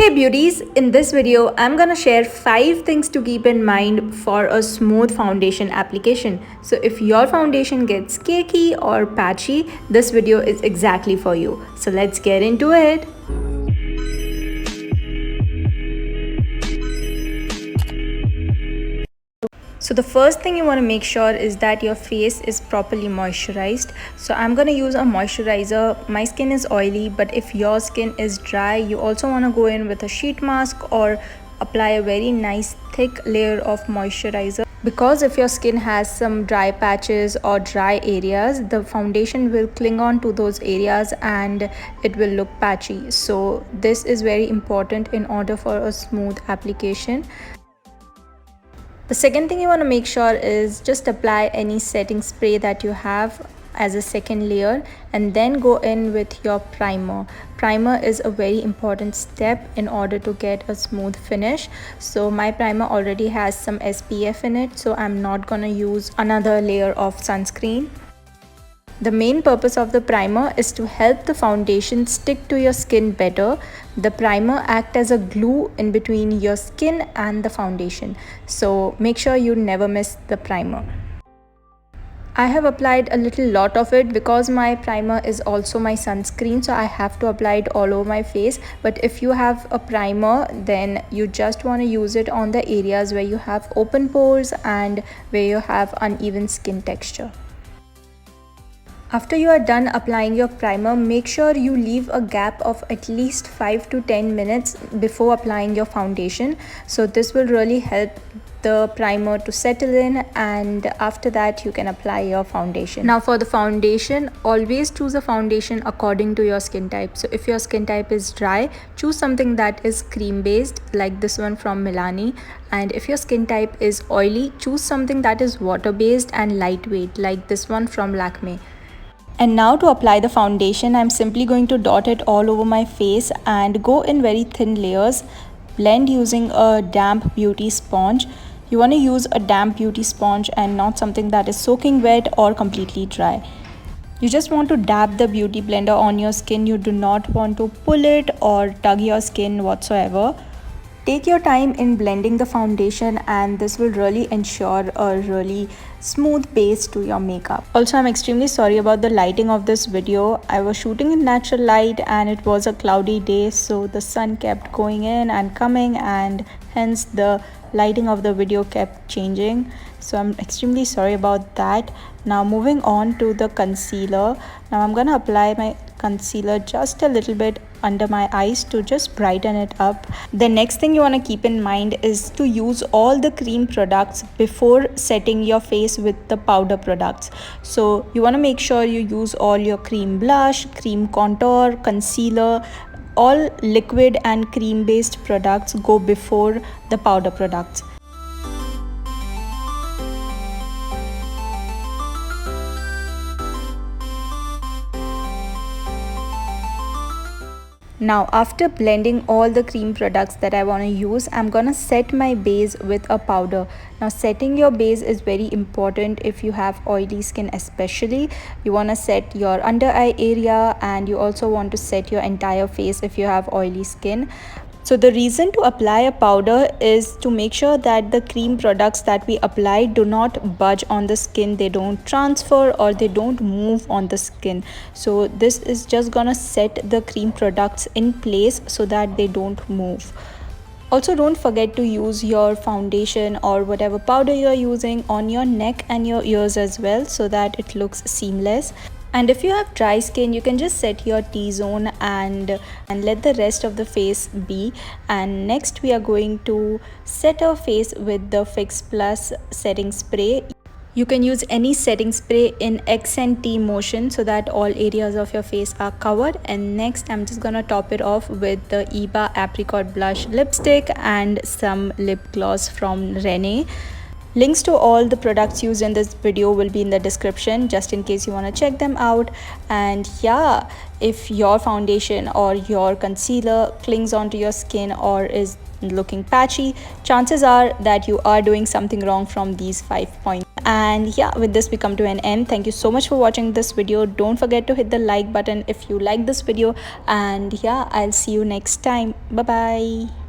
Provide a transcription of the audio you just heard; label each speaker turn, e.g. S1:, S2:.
S1: Hey beauties, in this video I'm gonna share 5 things to keep in mind for a smooth foundation application. So if your foundation gets cakey or patchy, this video is exactly for you. So let's get into it. So the first thing you want to make sure is that your face is properly moisturized. So I'm going to use a moisturizer. My skin is oily, but if your skin is dry, you also want to go in with a sheet mask or apply a very nice thick layer of moisturizer. Because if your skin has some dry patches or dry areas, the foundation will cling on to those areas and it will look patchy. So this is very important in order for a smooth application. The second thing you want to make sure is just apply any setting spray that you have as a second layer and then go in with your primer. Primer is a very important step in order to get a smooth finish. So my primer already has some SPF in it, so I'm not gonna use another layer of sunscreen. The main purpose of the primer is to help the foundation stick to your skin better. The primer acts as a glue in between your skin and the foundation. So make sure you never miss the primer. I have applied a little lot of it because my primer is also my sunscreen, so I have to apply it all over my face. But if you have a primer, then you just want to use it on the areas where you have open pores and where you have uneven skin texture. After you are done applying your primer, make sure you leave a gap of at least 5 to 10 minutes before applying your foundation. So this will really help the primer to settle in, and after that you can apply your foundation. Now for the foundation, always choose a foundation according to your skin type. So if your skin type is dry, choose something that is cream based like this one from Milani, and if your skin type is oily, choose something that is water based and lightweight like this one from Lakme. And now to apply the foundation, I'm simply going to dot it all over my face and go in very thin layers. Blend using a damp beauty sponge. You want to use a damp beauty sponge and not something that is soaking wet or completely dry. You just want to dab the beauty blender on your skin. You do not want to pull it or tug your skin whatsoever. Take your time in blending the foundation, and this will really ensure a really smooth base to your makeup. Also, I'm extremely sorry about the lighting of this video. I was shooting in natural light and it was a cloudy day, so the sun kept going in and coming, and hence the lighting of the video kept changing. So I'm extremely sorry about that. Now moving on to the concealer. Now I'm gonna apply my concealer just a little bit under my eyes to just brighten it up. The next thing you want to keep in mind is to use all the cream products before setting your face with the powder products. So you want to make sure you use all your cream blush, cream contour, concealer. All liquid and cream based products go before the powder products. Now after blending all the cream products that I want to use, I'm gonna set my base with a powder. Now setting your base is very important if you have oily skin especially. You want to set your under eye area, and you also want to set your entire face if you have oily skin. So the reason to apply a powder is to make sure that the cream products that we apply do not budge on the skin, they don't transfer or they don't move on the skin. So this is just gonna set the cream products in place so that they don't move. Also, don't forget to use your foundation or whatever powder you're using on your neck and your ears as well, so that it looks seamless. And if you have dry skin, you can just set your T-zone and let the rest of the face be. And next we are going to set our face with the Fix Plus setting spray. You can use any setting spray in X and T motion so that all areas of your face are covered. And next I'm just gonna top it off with the Iba Apricot Blush lipstick and some lip gloss from Rene. Links to all the products used in this video will be in the description, just in case you want to check them out. And yeah, if your foundation or your concealer clings onto your skin or is looking patchy, chances are that you are doing something wrong from these 5 points. And yeah, with this we come to an end. Thank you so much for watching this video. Don't forget to hit the like button if you like this video, and yeah, I'll see you next time. Bye bye.